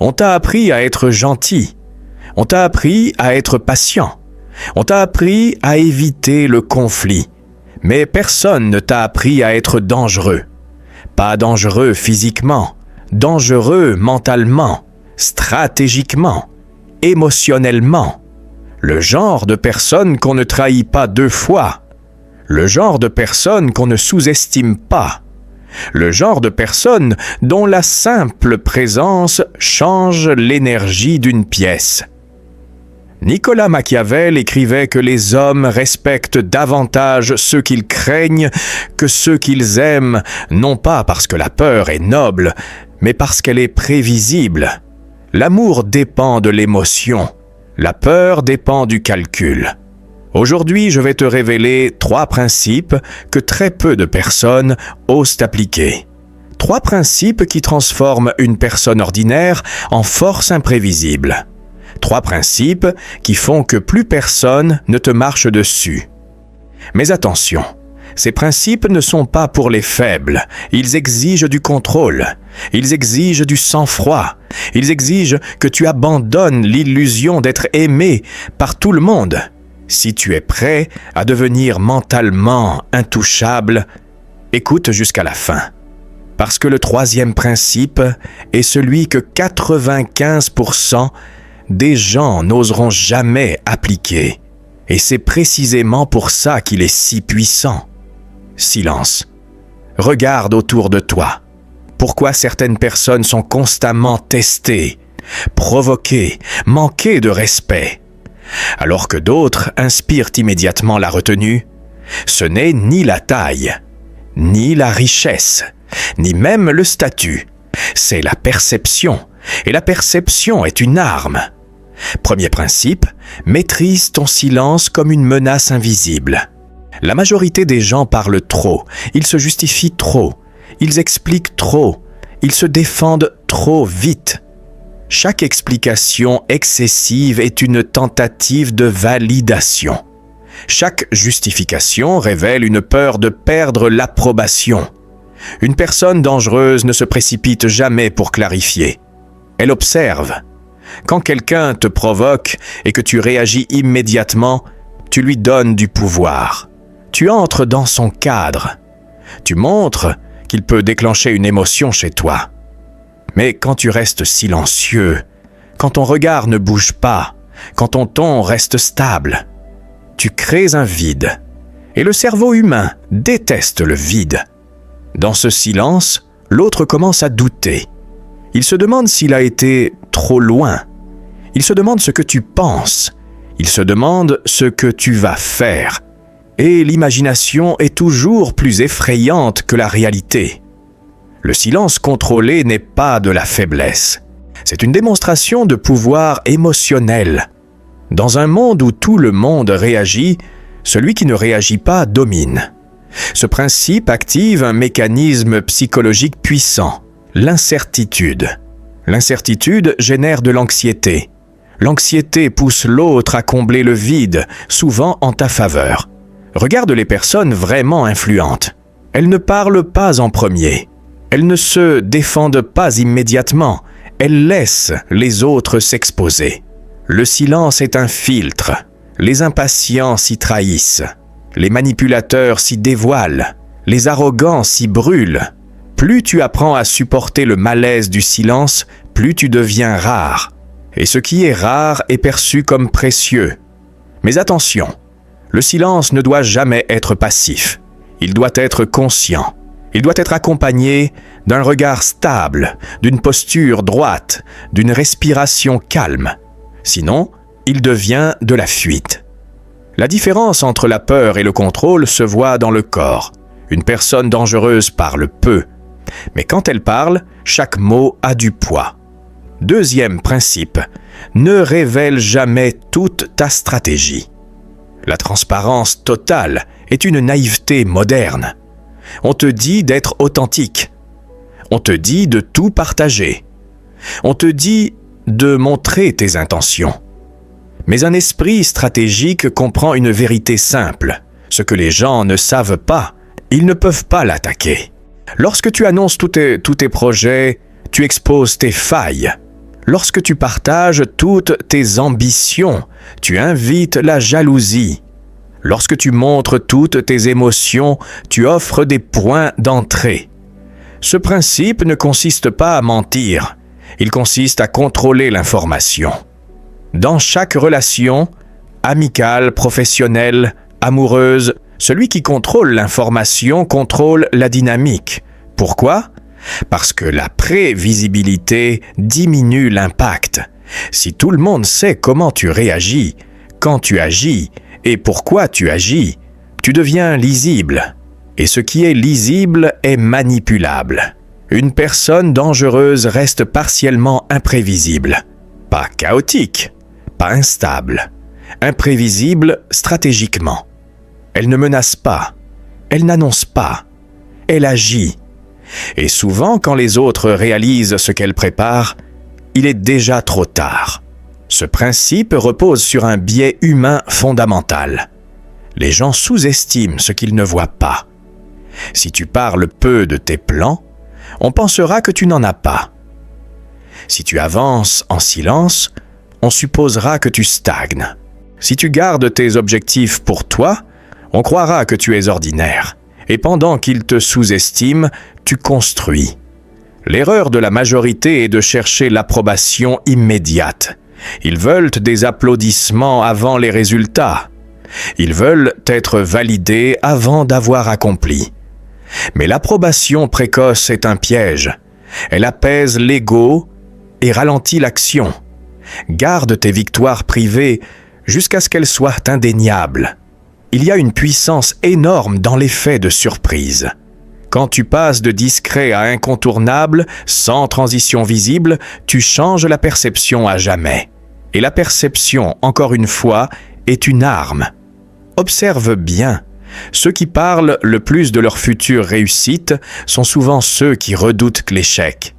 On t'a appris à être gentil. On t'a appris à être patient. On t'a appris à éviter le conflit. Mais personne ne t'a appris à être dangereux. Pas dangereux physiquement, dangereux mentalement, stratégiquement, émotionnellement. Le genre de personne qu'on ne trahit pas 2 fois. Le genre de personne qu'on ne sous-estime pas. Le genre de personne dont la simple présence change l'énergie d'une pièce. Nicolas Machiavel écrivait que les hommes respectent davantage ceux qu'ils craignent que ceux qu'ils aiment, non pas parce que la peur est noble, mais parce qu'elle est prévisible. L'amour dépend de l'émotion, la peur dépend du calcul. Aujourd'hui, je vais te révéler 3 principes que très peu de personnes osent appliquer. 3 principes qui transforment une personne ordinaire en force imprévisible. 3 principes qui font que plus personne ne te marche dessus. Mais attention, ces principes ne sont pas pour les faibles. Ils exigent du contrôle. Ils exigent du sang-froid. Ils exigent que tu abandonnes l'illusion d'être aimé par tout le monde. Si tu es prêt à devenir mentalement intouchable, écoute jusqu'à la fin. Parce que le 3e principe est celui que 95% des gens n'oseront jamais appliquer. Et c'est précisément pour ça qu'il est si puissant. Silence. Regarde autour de toi. Pourquoi certaines personnes sont constamment testées, provoquées, manquées de respect, alors que d'autres inspirent immédiatement la retenue? Ce n'est ni la taille, ni la richesse, ni même le statut. C'est la perception. Et la perception est une arme. Premier principe, maîtrise ton silence comme une menace invisible. La majorité des gens parlent trop, ils se justifient trop, ils expliquent trop, ils se défendent trop vite. Chaque explication excessive est une tentative de validation. Chaque justification révèle une peur de perdre l'approbation. Une personne dangereuse ne se précipite jamais pour clarifier. Elle observe. Quand quelqu'un te provoque et que tu réagis immédiatement, tu lui donnes du pouvoir. Tu entres dans son cadre. Tu montres qu'il peut déclencher une émotion chez toi. Mais quand tu restes silencieux, quand ton regard ne bouge pas, quand ton ton reste stable, tu crées un vide. Et le cerveau humain déteste le vide. Dans ce silence, l'autre commence à douter. Il se demande s'il a été trop loin. Il se demande ce que tu penses. Il se demande ce que tu vas faire. Et l'imagination est toujours plus effrayante que la réalité. Le silence contrôlé n'est pas de la faiblesse. C'est une démonstration de pouvoir émotionnel. Dans un monde où tout le monde réagit, celui qui ne réagit pas domine. Ce principe active un mécanisme psychologique puissant, l'incertitude. L'incertitude génère de l'anxiété. L'anxiété pousse l'autre à combler le vide, souvent en ta faveur. Regarde les personnes vraiment influentes. Elles ne parlent pas en premier. Elles ne se défendent pas immédiatement. Elles laissent les autres s'exposer. Le silence est un filtre. Les impatients s'y trahissent. Les manipulateurs s'y dévoilent. Les arrogants s'y brûlent. Plus tu apprends à supporter le malaise du silence, plus tu deviens rare. Et ce qui est rare est perçu comme précieux. Mais attention, le silence ne doit jamais être passif. Il doit être conscient. Il doit être accompagné d'un regard stable, d'une posture droite, d'une respiration calme. Sinon, il devient de la fuite. La différence entre la peur et le contrôle se voit dans le corps. Une personne dangereuse parle peu, mais quand elle parle, chaque mot a du poids. Deuxième principe, ne révèle jamais toute ta stratégie. La transparence totale est une naïveté moderne. On te dit d'être authentique. On te dit de tout partager. On te dit de montrer tes intentions. Mais un esprit stratégique comprend une vérité simple. Ce que les gens ne savent pas, ils ne peuvent pas l'attaquer. Lorsque tu annonces tous tes projets, tu exposes tes failles. Lorsque tu partages toutes tes ambitions, tu invites la jalousie. Lorsque tu montres toutes tes émotions, tu offres des points d'entrée. Ce principe ne consiste pas à mentir, il consiste à contrôler l'information. Dans chaque relation, amicale, professionnelle, amoureuse, celui qui contrôle l'information contrôle la dynamique. Pourquoi ? Parce que la prévisibilité diminue l'impact. Si tout le monde sait comment tu réagis, quand tu agis et pourquoi tu agis, tu deviens lisible. Et ce qui est lisible est manipulable. Une personne dangereuse reste partiellement imprévisible. Pas chaotique, pas instable. Imprévisible stratégiquement. Elle ne menace pas, elle n'annonce pas, elle agit. Et souvent, quand les autres réalisent ce qu'elle prépare, il est déjà trop tard. Ce principe repose sur un biais humain fondamental. Les gens sous-estiment ce qu'ils ne voient pas. Si tu parles peu de tes plans, on pensera que tu n'en as pas. Si tu avances en silence, on supposera que tu stagnes. Si tu gardes tes objectifs pour toi, on croira que tu es ordinaire. Et pendant qu'ils te sous-estiment, tu construis. L'erreur de la majorité est de chercher l'approbation immédiate. Ils veulent des applaudissements avant les résultats. Ils veulent être validés avant d'avoir accompli. Mais l'approbation précoce est un piège. Elle apaise l'ego et ralentit l'action. Garde tes victoires privées jusqu'à ce qu'elles soient indéniables. Il y a une puissance énorme dans l'effet de surprise. Quand tu passes de discret à incontournable, sans transition visible, tu changes la perception à jamais. Et la perception, encore une fois, est une arme. Observe bien. Ceux qui parlent le plus de leur future réussite sont souvent ceux qui redoutent l'échec.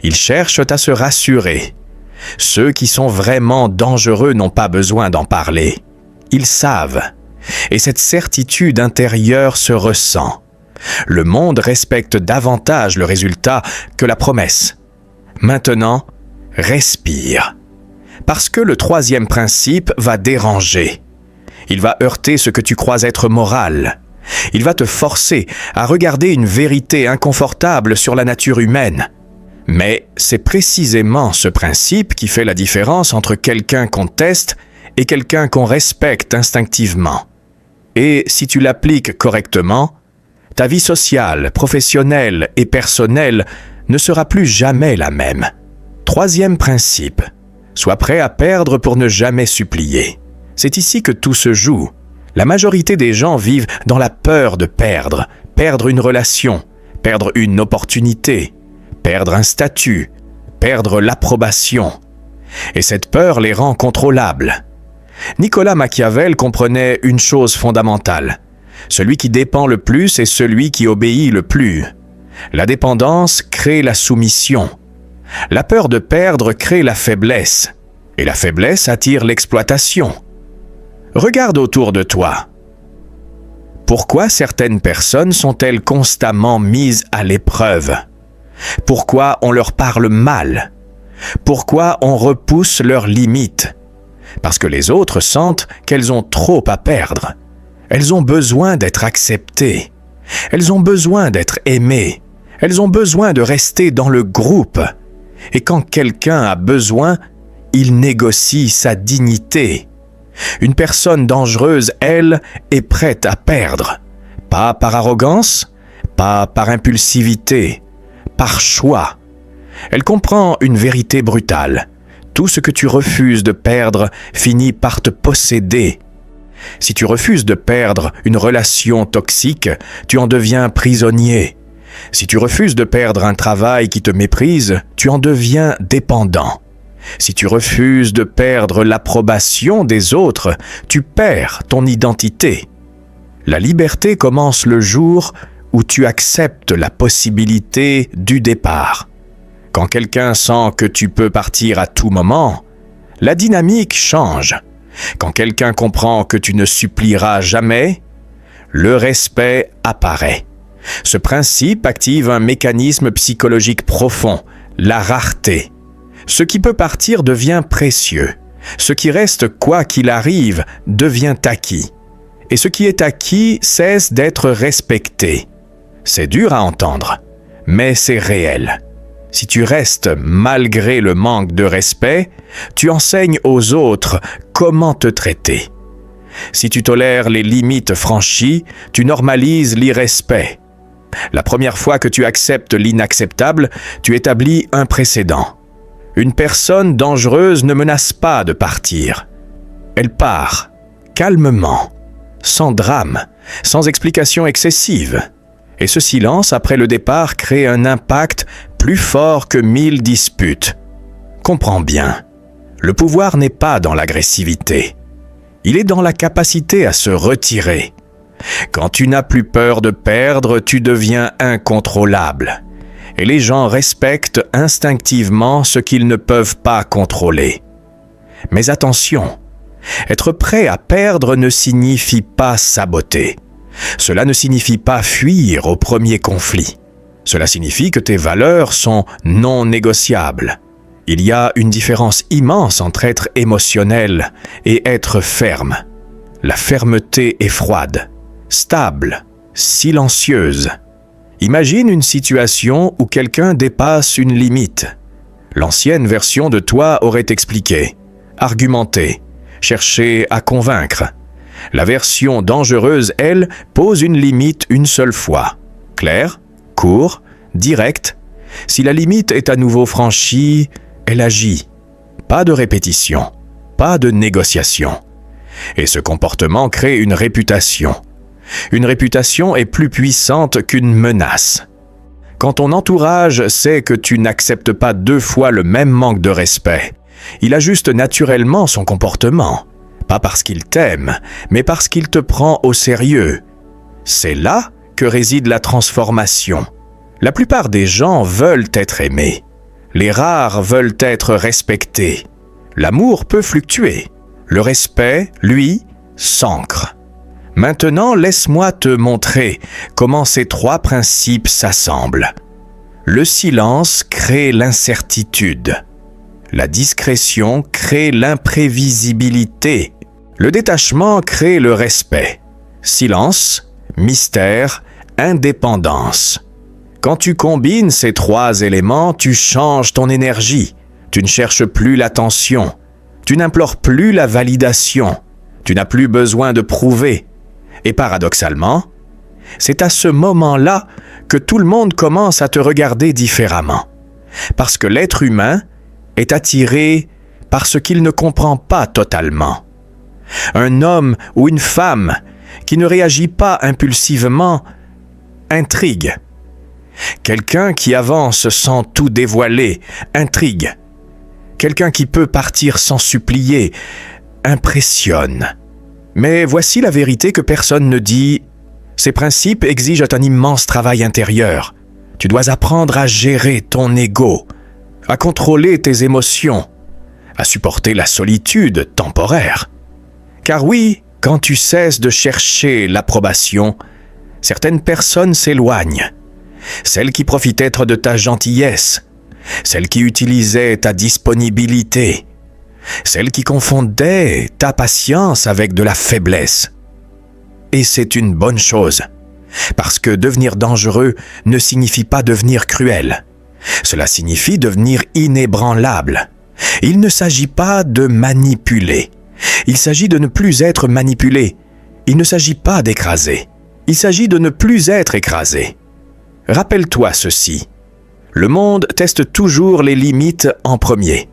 Ils cherchent à se rassurer. Ceux qui sont vraiment dangereux n'ont pas besoin d'en parler. Ils savent. Et cette certitude intérieure se ressent. Le monde respecte davantage le résultat que la promesse. Maintenant, respire. Parce que le troisième principe va déranger. Il va heurter ce que tu crois être moral. Il va te forcer à regarder une vérité inconfortable sur la nature humaine. Mais c'est précisément ce principe qui fait la différence entre quelqu'un qu'on teste et quelqu'un qu'on respecte instinctivement. Et si tu l'appliques correctement, ta vie sociale, professionnelle et personnelle ne sera plus jamais la même. Troisième principe, sois prêt à perdre pour ne jamais supplier. C'est ici que tout se joue. La majorité des gens vivent dans la peur de perdre, perdre une relation, perdre une opportunité, perdre un statut, perdre l'approbation. Et cette peur les rend contrôlables. Nicolas Machiavel comprenait une chose fondamentale. Celui qui dépend le plus est celui qui obéit le plus. La dépendance crée la soumission. La peur de perdre crée la faiblesse. Et la faiblesse attire l'exploitation. Regarde autour de toi. Pourquoi certaines personnes sont-elles constamment mises à l'épreuve? Pourquoi on leur parle mal? Pourquoi on repousse leurs limites? Parce que les autres sentent qu'elles ont trop à perdre. Elles ont besoin d'être acceptées. Elles ont besoin d'être aimées. Elles ont besoin de rester dans le groupe. Et quand quelqu'un a besoin, il négocie sa dignité. Une personne dangereuse, elle, est prête à perdre. Pas par arrogance, pas par impulsivité, par choix. Elle comprend une vérité brutale. Tout ce que tu refuses de perdre finit par te posséder. Si tu refuses de perdre une relation toxique, tu en deviens prisonnier. Si tu refuses de perdre un travail qui te méprise, tu en deviens dépendant. Si tu refuses de perdre l'approbation des autres, tu perds ton identité. La liberté commence le jour où tu acceptes la possibilité du départ. Quand quelqu'un sent que tu peux partir à tout moment, la dynamique change. Quand quelqu'un comprend que tu ne supplieras jamais, le respect apparaît. Ce principe active un mécanisme psychologique profond, la rareté. Ce qui peut partir devient précieux. Ce qui reste, quoi qu'il arrive, devient acquis. Et ce qui est acquis cesse d'être respecté. C'est dur à entendre, mais c'est réel. Si tu restes malgré le manque de respect, tu enseignes aux autres comment te traiter. Si tu tolères les limites franchies, tu normalises l'irrespect. La première fois que tu acceptes l'inacceptable, tu établis un précédent. Une personne dangereuse ne menace pas de partir. Elle part, calmement, sans drame, sans explication excessive. Et ce silence après le départ crée un impact plus fort que 1000 disputes. Comprends bien, le pouvoir n'est pas dans l'agressivité. Il est dans la capacité à se retirer. Quand tu n'as plus peur de perdre, tu deviens incontrôlable. Et les gens respectent instinctivement ce qu'ils ne peuvent pas contrôler. Mais attention, être prêt à perdre ne signifie pas saboter. Cela ne signifie pas fuir au premier conflit. Cela signifie que tes valeurs sont non négociables. Il y a une différence immense entre être émotionnel et être ferme. La fermeté est froide, stable, silencieuse. Imagine une situation où quelqu'un dépasse une limite. L'ancienne version de toi aurait expliqué, argumenté, cherché à convaincre. La version dangereuse, elle, pose une limite une seule fois. Claire, court, direct. Si la limite est à nouveau franchie, elle agit. Pas de répétition, pas de négociation. Et ce comportement crée une réputation. Une réputation est plus puissante qu'une menace. Quand ton entourage sait que tu n'acceptes pas 2 fois le même manque de respect, il ajuste naturellement son comportement. Pas parce qu'il t'aime, mais parce qu'il te prend au sérieux. C'est là que réside la transformation. La plupart des gens veulent être aimés. Les rares veulent être respectés. L'amour peut fluctuer. Le respect, lui, s'ancre. Maintenant, laisse-moi te montrer comment ces 3 principes s'assemblent. Le silence crée l'incertitude. La discrétion crée l'imprévisibilité. Le détachement crée le respect. Silence, mystère, indépendance. Quand tu combines ces 3 éléments, tu changes ton énergie. Tu ne cherches plus l'attention. Tu n'implores plus la validation. Tu n'as plus besoin de prouver. Et paradoxalement, c'est à ce moment-là que tout le monde commence à te regarder différemment. Parce que l'être humain est attiré par ce qu'il ne comprend pas totalement. Un homme ou une femme qui ne réagit pas impulsivement intrigue. Quelqu'un qui avance sans tout dévoiler intrigue. Quelqu'un qui peut partir sans supplier impressionne. Mais voici la vérité que personne ne dit. Ces principes exigent un immense travail intérieur. Tu dois apprendre à gérer ton ego, à contrôler tes émotions, à supporter la solitude temporaire. Car oui, quand tu cesses de chercher l'approbation, certaines personnes s'éloignent. Celles qui profitaient de ta gentillesse, celles qui utilisaient ta disponibilité, celles qui confondaient ta patience avec de la faiblesse. Et c'est une bonne chose, parce que devenir dangereux ne signifie pas devenir cruel. Cela signifie devenir inébranlable. Il ne s'agit pas de manipuler. Il s'agit de ne plus être manipulé. Il ne s'agit pas d'écraser. Il s'agit de ne plus être écrasé. Rappelle-toi ceci. Le monde teste toujours les limites en premier.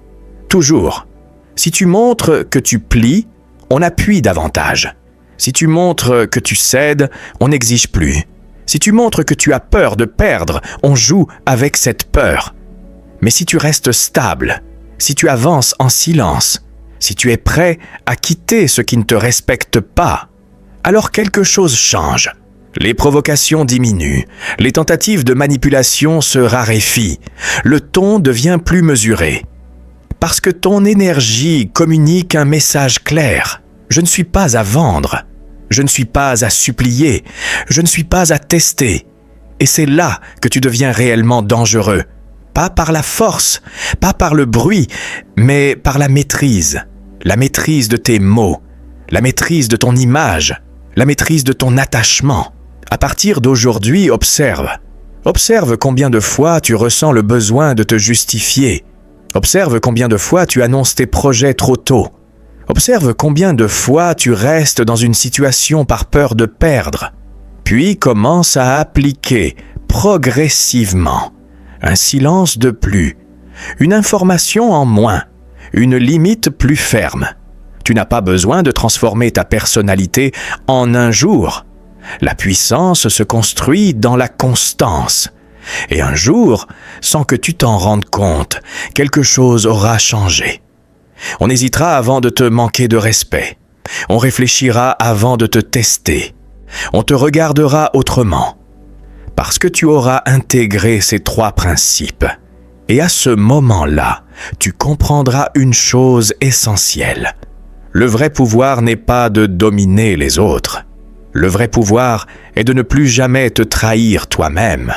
Toujours. Si tu montres que tu plies, on appuie davantage. Si tu montres que tu cèdes, on n'exige plus. Si tu montres que tu as peur de perdre, on joue avec cette peur. Mais si tu restes stable, si tu avances en silence, si tu es prêt à quitter ce qui ne te respecte pas, alors quelque chose change. Les provocations diminuent, les tentatives de manipulation se raréfient, le ton devient plus mesuré. Parce que ton énergie communique un message clair. Je ne suis pas à vendre, je ne suis pas à supplier, je ne suis pas à tester. Et c'est là que tu deviens réellement dangereux. pas par la force, pas par le bruit, mais par la maîtrise de tes mots, la maîtrise de ton image, la maîtrise de ton attachement. À partir d'aujourd'hui, observe. Observe combien de fois tu ressens le besoin de te justifier. Observe combien de fois tu annonces tes projets trop tôt. Observe combien de fois tu restes dans une situation par peur de perdre. Puis commence à appliquer progressivement un silence de plus, une information en moins, une limite plus ferme. Tu n'as pas besoin de transformer ta personnalité en un jour. La puissance se construit dans la constance. Et un jour, sans que tu t'en rendes compte, quelque chose aura changé. On hésitera avant de te manquer de respect. On réfléchira avant de te tester. On te regardera autrement. Parce que tu auras intégré ces 3 principes. Et à ce moment-là, tu comprendras une chose essentielle. Le vrai pouvoir n'est pas de dominer les autres. Le vrai pouvoir est de ne plus jamais te trahir toi-même.